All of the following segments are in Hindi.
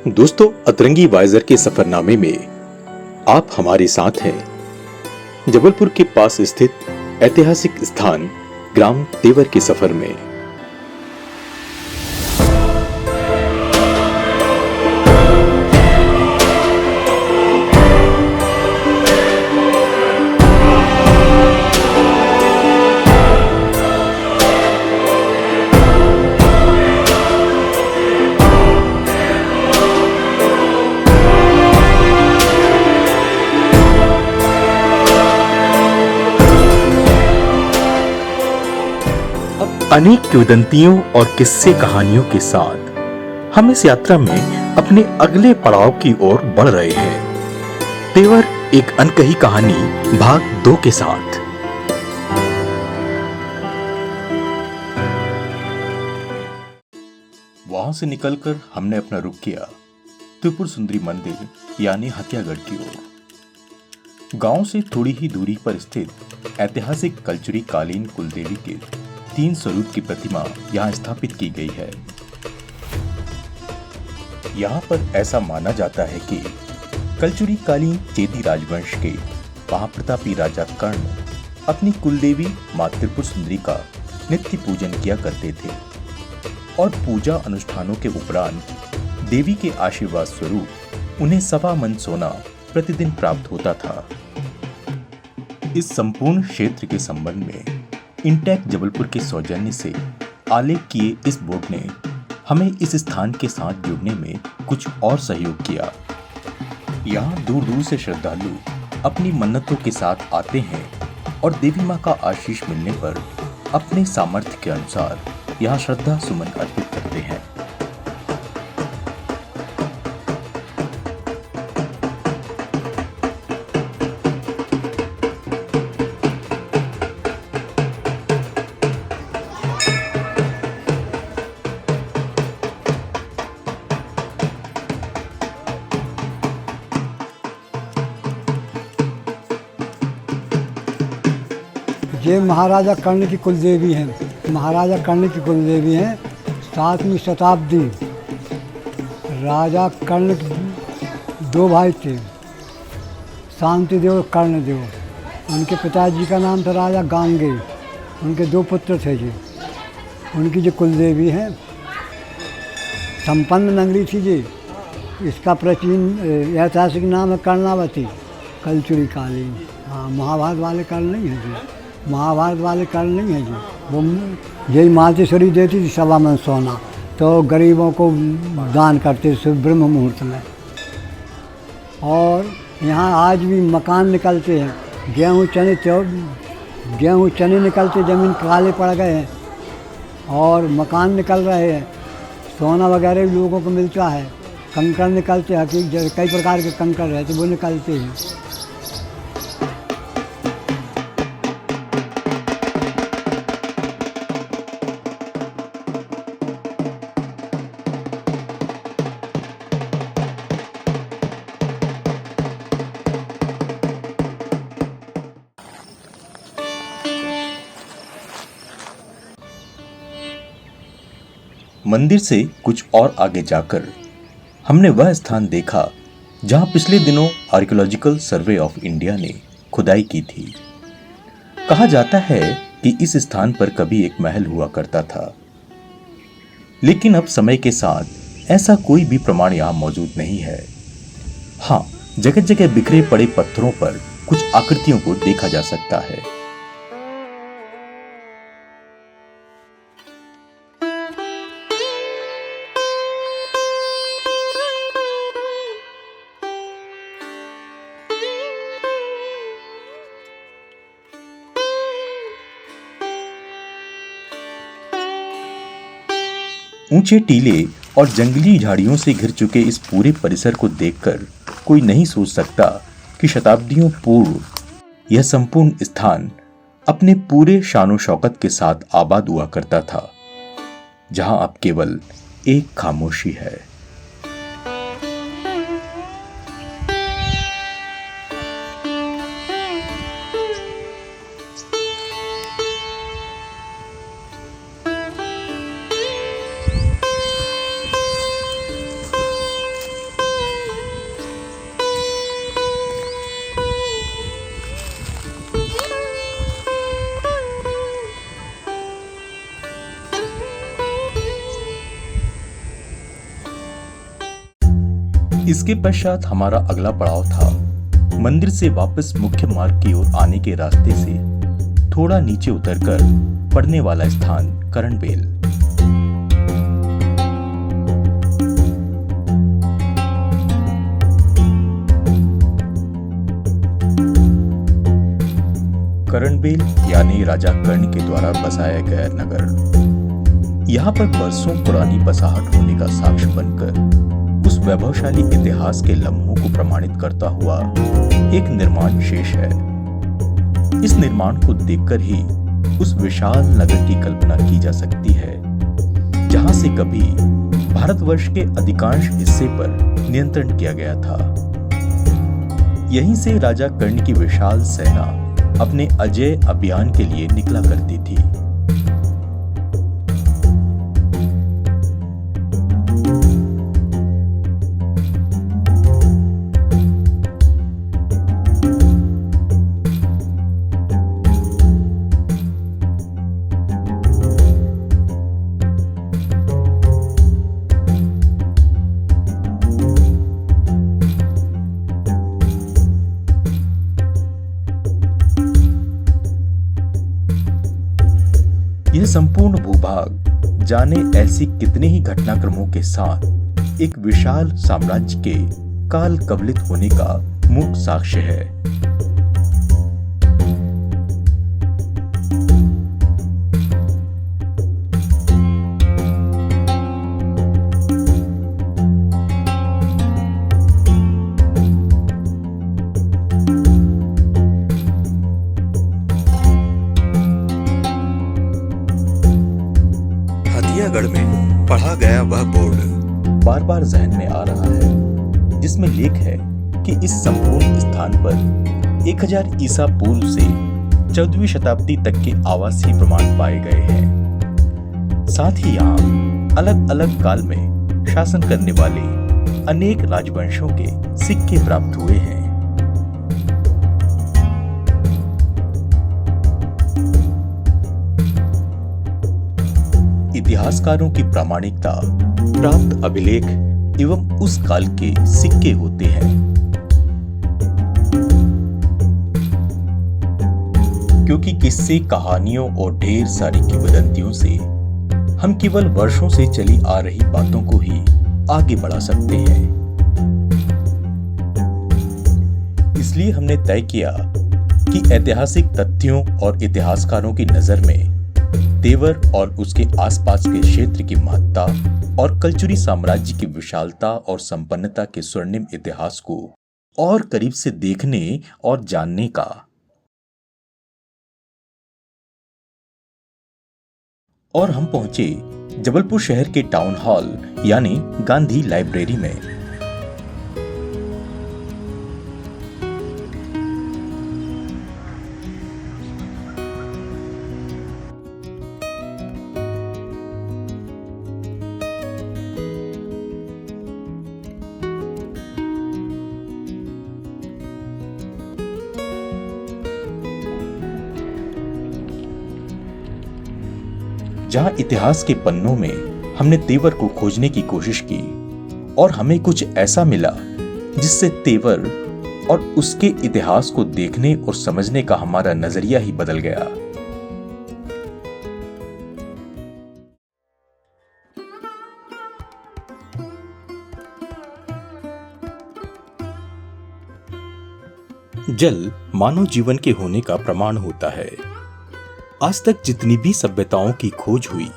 दोस्तों, अतरंगी वाइजर के सफरनामे में आप हमारे साथ हैं जबलपुर के पास स्थित ऐतिहासिक स्थान ग्राम तेवर के सफर में। अनेक किंवदंतियों और किस्से कहानियों के साथ हम इस यात्रा में अपने अगले पड़ाव की ओर बढ़ रहे हैं। तेवर एक अनकही कहानी भाग 2 के साथ। वहां से निकलकर हमने अपना रुख किया त्रिपुर सुंदरी मंदिर यानी हत्यागढ़ की ओर। गांव से थोड़ी ही दूरी पर स्थित ऐतिहासिक कलचुरी कालीन कुलदेवी के 3 स्वरूप की प्रतिमा यहाँ स्थापित की गई है। यहाँ पर ऐसा माना जाता है कि कलचुरी कालीन चेदी राजवंश के महाप्रतापी राजा कर्ण अपनी कुलदेवी मां त्रिपुर सुंदरी का नित्य पूजन किया करते थे और पूजा अनुष्ठानों के उपरांत देवी के आशीर्वाद स्वरूप उन्हें 1.25 मन सोना प्रतिदिन प्राप्त होता था। इस संपूर्ण क्षेत्र के संबंध में इंटेक जबलपुर के सौजन्य से आलेख किए इस बोर्ड ने हमें इस स्थान के साथ जुड़ने में कुछ और सहयोग किया। यहाँ दूर दूर से श्रद्धालु अपनी मन्नतों के साथ आते हैं और देवी माँ का आशीष मिलने पर अपने सामर्थ्य के अनुसार यहाँ श्रद्धा सुमन अर्पित करते हैं। ये महाराजा कर्ण की कुलदेवी हैं। महाराजा कर्ण की कुलदेवी हैं। 7वीं शताब्दी राजा कर्ण के 2 भाई थे, शांतिदेव और कर्णदेव। उनके पिताजी का नाम था राजा गांगे। उनके 2 पुत्र थे जी। उनकी जो कुलदेवी हैं संपन्न नगरी थी जी। इसका प्राचीन ऐतिहासिक नाम है कर्णावती कलचुरी कालीन। हाँ, महाभारत वाले कर्ण नहीं है जी। महाभारत वाले कर्ण नहीं है जी। वो यही मातेश्वरी देती थी 1.25 मन सोना, तो गरीबों को दान करते थे ब्रह्म मुहूर्त में। और यहाँ आज भी मकान निकलते हैं। गेहूँ चने निकलते, ज़मीन काले पड़ गए हैं और मकान निकल रहे हैं। सोना वगैरह भी लोगों को मिलता है। कंकड़ निकलते हैं, कई प्रकार के कंकड़ रहते वो निकलते हैं। मंदिर से कुछ और आगे जाकर हमने वह स्थान देखा जहां पिछले दिनों आर्कियोलॉजिकल सर्वे ऑफ इंडिया ने खुदाई की थी। कहा जाता है कि इस स्थान पर कभी एक महल हुआ करता था, लेकिन अब समय के साथ ऐसा कोई भी प्रमाण यहां मौजूद नहीं है। हाँ, जगह जगह बिखरे पड़े पत्थरों पर कुछ आकृतियों को देखा जा सकता है। ऊंचे टीले और जंगली झाड़ियों से घिर चुके इस पूरे परिसर को देखकर कोई नहीं सोच सकता कि शताब्दियों पूर्व यह संपूर्ण स्थान अपने पूरे शानो शौकत के साथ आबाद हुआ करता था, जहां अब केवल एक खामोशी है। इसके पश्चात हमारा अगला पड़ाव था मंदिर से वापस मुख्य मार्ग की ओर आने के रास्ते से थोड़ा नीचे उतरकर पड़ने वाला स्थान करणबेल। करणबेल यानी राजा कर्ण के द्वारा बसाया गया नगर यहाँ पर बरसों पुरानी बसाहट होने का साक्ष्य बनकर उस वैभवशाली इतिहास के लम्हों को प्रमाणित करता हुआ एक निर्माण शेष है। इस निर्माण को देखकर ही उस विशाल नगर की कल्पना की जा सकती है जहां से कभी भारतवर्ष के अधिकांश हिस्से पर नियंत्रण किया गया था। यहीं से राजा कर्ण की विशाल सेना अपने अजेय अभियान के लिए निकला करती थी। यह संपूर्ण भूभाग जाने ऐसी कितने ही घटनाक्रमों के साथ एक विशाल साम्राज्य के काल कवलित होने का मूक साक्ष्य है। हथियागढ़ में पढ़ा गया वह बोर्ड बार बार जहन में आ रहा है जिसमें लेख है कि इस संपूर्ण स्थान पर 1000 ईसा पूर्व से 14वीं शताब्दी तक के आवासीय प्रमाण पाए गए हैं। साथ ही यहाँ अलग अलग काल में शासन करने वाले अनेक राजवंशों के सिक्के प्राप्त हुए हैं। इतिहासकारों की प्रामाणिकता प्राप्त अभिलेख एवं उस काल के सिक्के होते हैं, क्योंकि किस्से कहानियों और ढेर सारी किंवदंतियों से हम केवल वर्षों से चली आ रही बातों को ही आगे बढ़ा सकते हैं। इसलिए हमने तय किया कि ऐतिहासिक तथ्यों और इतिहासकारों की नजर में तेवर और उसके आसपास के क्षेत्र की महत्ता और कलचुरी साम्राज्य की विशालता और संपन्नता के स्वर्णिम इतिहास को और करीब से देखने और जानने का। और हम पहुंचे जबलपुर शहर के टाउन हॉल यानी गांधी लाइब्रेरी में। जहां इतिहास के पन्नों में हमने तेवर को खोजने की कोशिश की और हमें कुछ ऐसा मिला जिससे तेवर और उसके इतिहास को देखने और समझने का हमारा नजरिया ही बदल गया। जल मानव जीवन के होने का प्रमाण होता है। आज तक जितनी भी सभ्यताओं की खोज हुई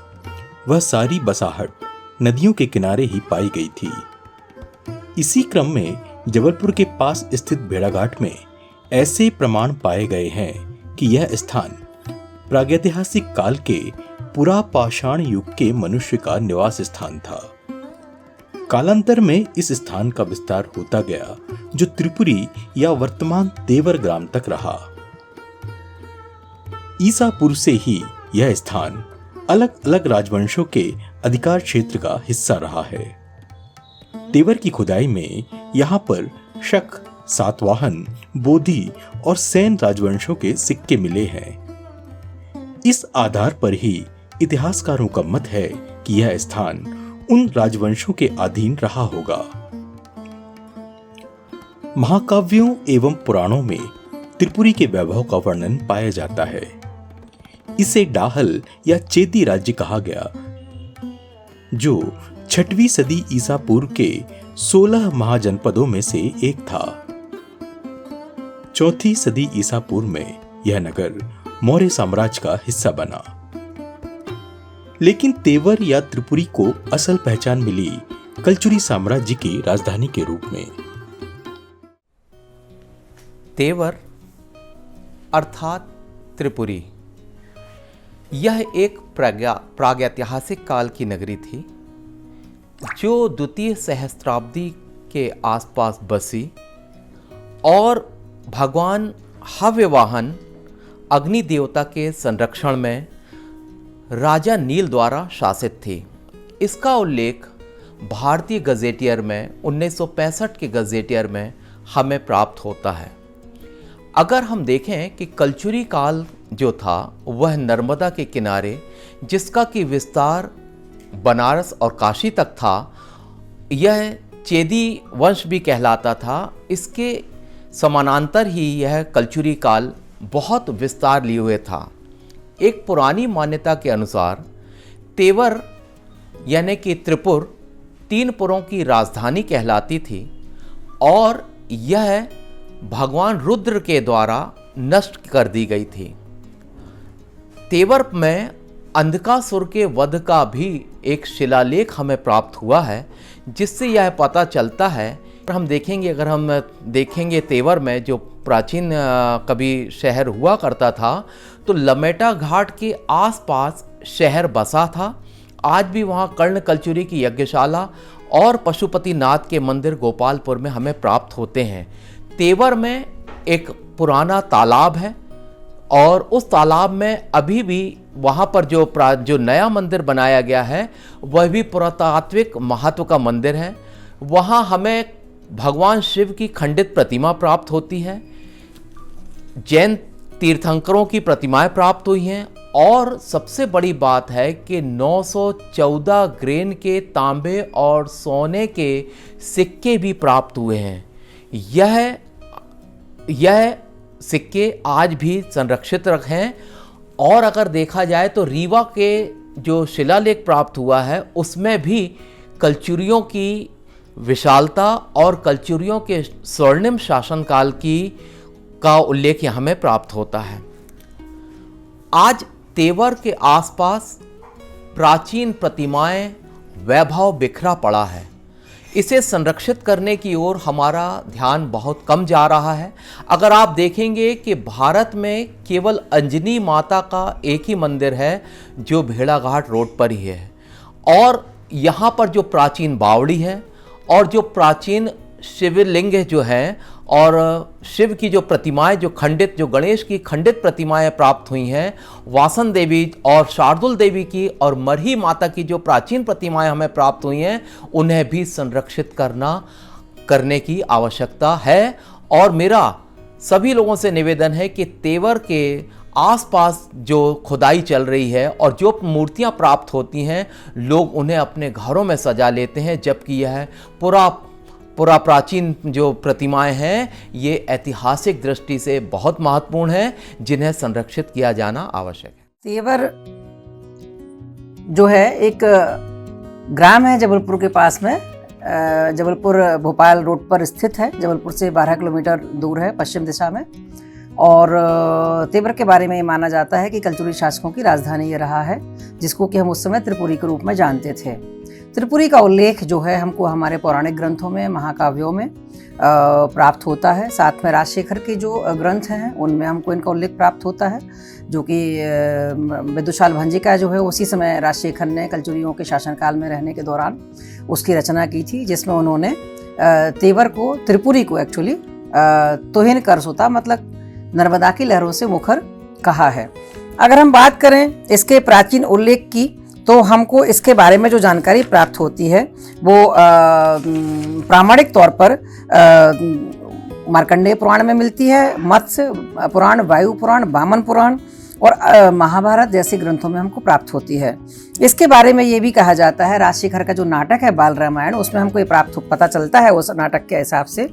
वह सारी बसाहट नदियों के किनारे ही पाई गई थी। इसी क्रम में जबलपुर के पास स्थित भेड़ाघाट में ऐसे प्रमाण पाए गए हैं कि यह स्थान प्रागैतिहासिक काल के पुरापाषाण युग के मनुष्य का निवास स्थान था। कालांतर में इस स्थान का विस्तार होता गया जो त्रिपुरी या वर्तमान तेवर ग्राम तक रहा। ईसा पूर्व से ही यह स्थान अलग अलग राजवंशों के अधिकार क्षेत्र का हिस्सा रहा है। तेवर की खुदाई में यहाँ पर शक, सातवाहन, बोधि और सैन राजवंशों के सिक्के मिले हैं। इस आधार पर ही इतिहासकारों का मत है कि यह स्थान उन राजवंशों के अधीन रहा होगा। महाकाव्यों एवं पुराणों में त्रिपुरी के वैभव का वर्णन पाया जाता है। इसे डाहल या चेदी राज्य कहा गया, जो 6वीं सदी ईसा पूर्व के 16 महाजनपदों में से एक था। 4वीं सदी ईसा पूर्व में यह नगर मौर्य साम्राज्य का हिस्सा बना। लेकिन तेवर या त्रिपुरी को असल पहचान मिली कलचुरी साम्राज्य की राजधानी के रूप में। तेवर अर्थात त्रिपुरी, यह एक प्रागैतिहासिक काल की नगरी थी जो द्वितीय सहस्त्राब्दी के आसपास बसी और भगवान हव्यवाहन अग्नि देवता के संरक्षण में राजा नील द्वारा शासित थी। इसका उल्लेख भारतीय गजेटियर में 1965 के गजेटियर में हमें प्राप्त होता है। अगर हम देखें कि कलचुरी काल जो था वह नर्मदा के किनारे, जिसका कि विस्तार बनारस और काशी तक था, यह चेदी वंश भी कहलाता था। इसके समानांतर ही यह कलचुरी काल बहुत विस्तार लिए हुए था। एक पुरानी मान्यता के अनुसार तेवर यानी कि त्रिपुर 3 पुरों की राजधानी कहलाती थी और यह भगवान रुद्र के द्वारा नष्ट कर दी गई थी। तेवर में अंधकासुर के वध का भी एक शिलालेख हमें प्राप्त हुआ है, जिससे यह पता चलता है। हम देखेंगे, अगर हम देखेंगे तेवर में जो प्राचीन कभी शहर हुआ करता था, तो लमेटा घाट के आसपास शहर बसा था। आज भी वहाँ कर्ण कलचुरी की यज्ञशाला और पशुपतिनाथ के मंदिर गोपालपुर में हमें प्राप्त होते हैं। तेवर में एक पुराना तालाब है और उस तालाब में अभी भी वहाँ पर जो नया मंदिर बनाया गया है वह भी पुरातात्विक महत्व का मंदिर है। वहाँ हमें भगवान शिव की खंडित प्रतिमा प्राप्त होती है, जैन तीर्थंकरों की प्रतिमाएं प्राप्त हुई हैं और सबसे बड़ी बात है कि 914 ग्रेन के तांबे और सोने के सिक्के भी प्राप्त हुए हैं। यह सिक्के आज भी संरक्षित हैं और अगर देखा जाए तो रीवा के जो शिलालेख प्राप्त हुआ है उसमें भी कलचुरियों की विशालता और कलचुरियों के स्वर्णिम शासनकाल का उल्लेख यहाँ हमें प्राप्त होता है। आज तेवर के आसपास प्राचीन प्रतिमाएं वैभव बिखरा पड़ा है। इसे संरक्षित करने की ओर हमारा ध्यान बहुत कम जा रहा है। अगर आप देखेंगे कि भारत में केवल अंजनी माता का एक ही मंदिर है जो भेड़ाघाट रोड पर ही है, और यहाँ पर जो प्राचीन बावड़ी है और जो प्राचीन शिवलिंग जो है और शिव की जो प्रतिमाएं जो गणेश की खंडित प्रतिमाएं प्राप्त हुई हैं, वासन देवी और शार्दुल देवी की और मरही माता की जो प्राचीन प्रतिमाएं हमें प्राप्त हुई हैं, उन्हें भी संरक्षित करने की आवश्यकता है। और मेरा सभी लोगों से निवेदन है कि तेवर के आसपास जो खुदाई चल रही है और जो मूर्तियां प्राप्त होती हैं, लोग उन्हें अपने घरों में सजा लेते हैं, जबकि यह पूरा प्राचीन जो प्रतिमाएं हैं ये ऐतिहासिक दृष्टि से बहुत महत्वपूर्ण हैं, जिन्हें संरक्षित किया जाना आवश्यक है। तेवर जो है एक ग्राम है जबलपुर के पास में। जबलपुर भोपाल रोड पर स्थित है। जबलपुर से 12 किलोमीटर दूर है पश्चिम दिशा में। और तेवर के बारे में ये माना जाता है कि कलचुरी शासकों की राजधानी ये रहा है, जिसको कि हम उस समय त्रिपुरी के रूप में जानते थे। त्रिपुरी का उल्लेख जो है हमको हमारे पौराणिक ग्रंथों में, महाकाव्यों में प्राप्त होता है। साथ में राजशेखर के जो ग्रंथ हैं उनमें हमको इनका उल्लेख प्राप्त होता है, जो कि विदुषाल भंजिका जो है उसी समय राजशेखर ने कलचुरियों के शासनकाल में रहने के दौरान उसकी रचना की थी, जिसमें उन्होंने तेवर को, त्रिपुरी को एक्चुअली तोहिन कर सोता, मतलब नर्मदा की लहरों से मुखर कहा है। अगर हम बात करें इसके प्राचीन उल्लेख की, तो हमको इसके बारे में जो जानकारी प्राप्त होती है वो प्रामाणिक तौर पर मार्कंडेय पुराण में मिलती है, मत्स्य पुराण, वायु पुराण, वामन पुराण और महाभारत जैसे ग्रंथों में हमको प्राप्त होती है। इसके बारे में ये भी कहा जाता है, राजशेखर का जो नाटक है बाल रामायण, उसमें हमको ये पता चलता है उस नाटक के हिसाब से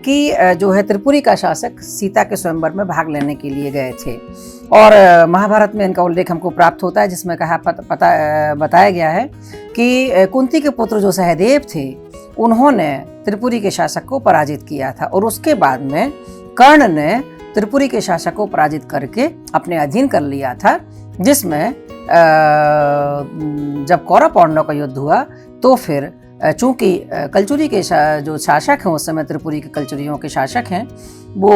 कि जो है त्रिपुरी का शासक सीता के स्वयंवर में भाग लेने के लिए गए थे। और महाभारत में इनका उल्लेख हमको प्राप्त होता है, जिसमें बताया गया है कि कुंती के पुत्र जो सहदेव थे उन्होंने त्रिपुरी के शासक को पराजित किया था, और उसके बाद में कर्ण ने त्रिपुरी के शासक को पराजित करके अपने अधीन कर लिया था, जिसमें जब कौरव पांडव का युद्ध हुआ तो फिर चूंकि कलचुरी के जो शासक हैं उस समय त्रिपुरी के कलचुरियों के शासक हैं वो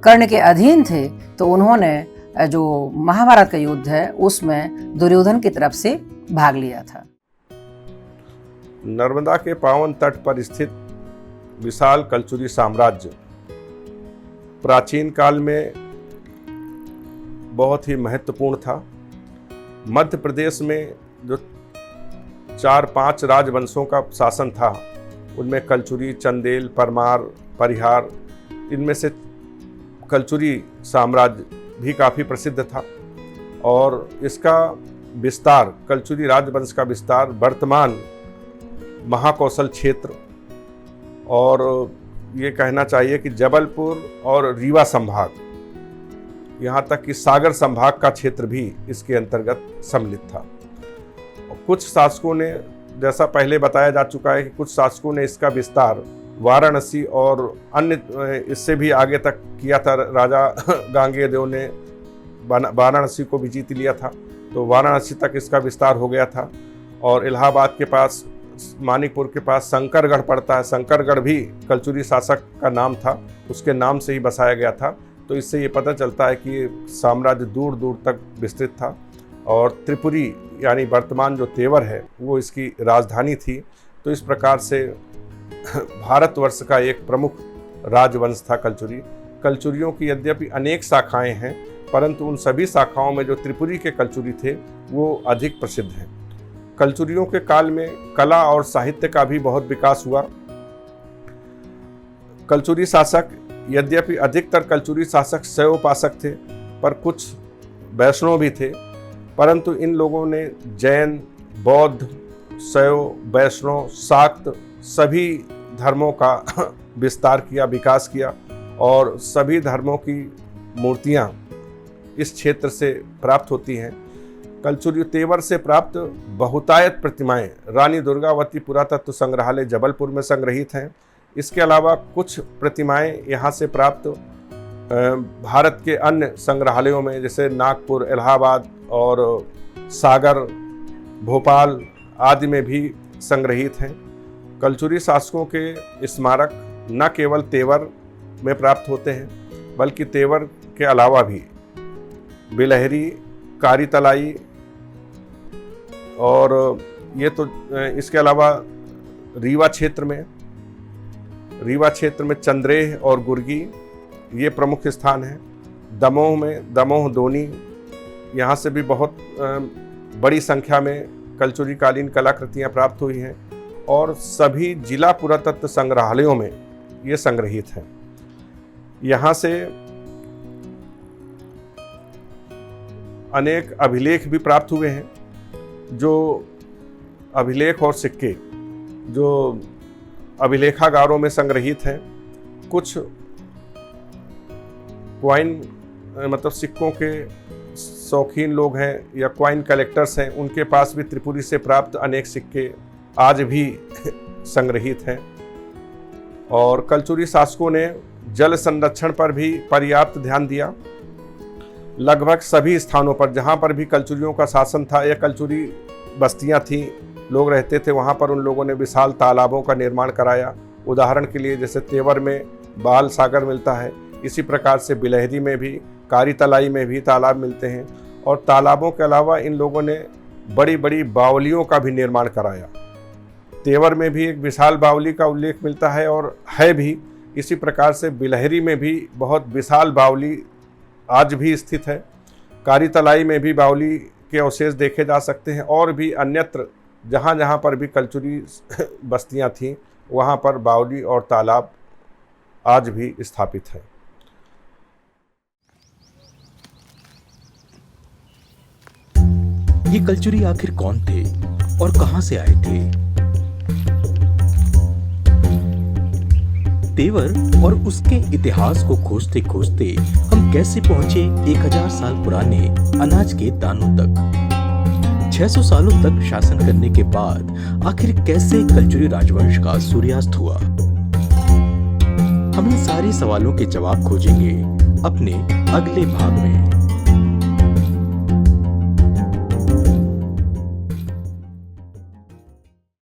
कर्ण के अधीन थे, तो उन्होंने जो महाभारत का युद्ध है उसमें दुर्योधन की तरफ से भाग लिया था। नर्मदा के पावन तट पर स्थित विशाल कलचुरी साम्राज्य प्राचीन काल में बहुत ही महत्वपूर्ण था। मध्य प्रदेश में जो 4-5 राजवंशों का शासन था उनमें कलचुरी, चंदेल, परमार, परिहार, इनमें से कलचुरी साम्राज्य भी काफ़ी प्रसिद्ध था। और इसका विस्तार, कलचुरी राजवंश का विस्तार वर्तमान महाकौशल क्षेत्र और ये कहना चाहिए कि जबलपुर और रीवा संभाग, यहाँ तक कि सागर संभाग का क्षेत्र भी इसके अंतर्गत सम्मिलित था। कुछ शासकों ने, जैसा पहले बताया जा चुका है कि कुछ शासकों ने इसका विस्तार वाराणसी और अन्य इससे भी आगे तक किया था। राजा गांगेय देव ने वाराणसी को भी जीत लिया था, तो वाराणसी तक इसका विस्तार हो गया था। और इलाहाबाद के पास, मानिकपुर के पास शंकरगढ़ पड़ता है, शंकरगढ़ भी कलचुरी शासक का नाम था, उसके नाम से ही बसाया गया था। तो इससे ये पता चलता है कि साम्राज्य दूर दूर तक विस्तृत था। और त्रिपुरी यानी वर्तमान जो तेवर है वो इसकी राजधानी थी। तो इस प्रकार से भारतवर्ष का एक प्रमुख राजवंश था कलचुरी। कलचुरियों की यद्यपि अनेक शाखाएं हैं, परंतु उन सभी शाखाओं में जो त्रिपुरी के कलचुरी थे वो अधिक प्रसिद्ध हैं। कलचुरियों के काल में कला और साहित्य का भी बहुत विकास हुआ। कलचुरी शासक, यद्यपि अधिकतर कलचुरी शासक शैव उपासक थे, पर कुछ वैष्णव भी थे, परंतु इन लोगों ने जैन, बौद्ध, शैव, वैष्णव, शाक्त सभी धर्मों का विस्तार किया, विकास किया। और सभी धर्मों की मूर्तियां इस क्षेत्र से प्राप्त होती हैं। कलचुरी तेवर से प्राप्त बहुतायत प्रतिमाएं रानी दुर्गावती पुरातत्व संग्रहालय जबलपुर में संग्रहित हैं। इसके अलावा कुछ प्रतिमाएं यहाँ से प्राप्त भारत के अन्य संग्रहालयों में, जैसे नागपुर, इलाहाबाद और सागर, भोपाल आदि में भी संग्रहित हैं। कलचुरी शासकों के स्मारक न केवल तेवर में प्राप्त होते हैं, बल्कि तेवर के अलावा भी बिलहरी, कारीतलाई और ये तो इसके अलावा रीवा क्षेत्र में चंद्रेह और गुर्गी ये प्रमुख स्थान हैं। दमोह में दमोह दोनी, यहाँ से भी बहुत बड़ी संख्या में कलचुरी कालीन कलाकृतियाँ प्राप्त हुई हैं। और सभी जिला पुरातत्व संग्रहालयों में ये संग्रहित हैं। यहाँ से अनेक अभिलेख भी प्राप्त हुए हैं, जो अभिलेख और सिक्के जो अभिलेखागारों में संग्रहित हैं। कुछ क्वाइन, मतलब सिक्कों के शौकीन लोग हैं या क्वाइन कलेक्टर्स हैं, उनके पास भी त्रिपुरी से प्राप्त अनेक सिक्के आज भी संग्रहित हैं। और कलचुरी शासकों ने जल संरक्षण पर भी पर्याप्त ध्यान दिया। लगभग सभी स्थानों पर जहाँ पर भी कलचुरियों का शासन था या कलचुरी बस्तियाँ थीं, लोग रहते थे, वहाँ पर उन लोगों ने विशाल तालाबों का निर्माण कराया। उदाहरण के लिए जैसे तेवर में बाल सागर मिलता है, इसी प्रकार से बिलहरी में भी, कारीतलाई में भी तालाब मिलते हैं। और तालाबों के अलावा इन लोगों ने बड़ी बड़ी बावलियों का भी निर्माण कराया। तेवर में भी एक विशाल बावली का उल्लेख मिलता है और है भी। इसी प्रकार से बिलहरी में भी बहुत विशाल बावली आज भी स्थित है। कारीतलाई में भी बावली के अवशेष देखे जा सकते हैं। और भी अन्यत्र जहाँ जहाँ पर भी कलचुरी बस्तियाँ थीं, वहाँ पर बावली और तालाब आज भी स्थापित है। ये कलचुरी आखिर कौन थे और कहां से आए थे? तेवर और उसके इतिहास को खोजते खोजते हम कैसे पहुंचे 1000 साल पुराने अनाज के दानों तक। 600 सालों तक शासन करने के बाद आखिर कैसे कलचुरी राजवंश का सूर्यास्त हुआ। हम इन सारे सवालों के जवाब खोजेंगे अपने अगले भाग में।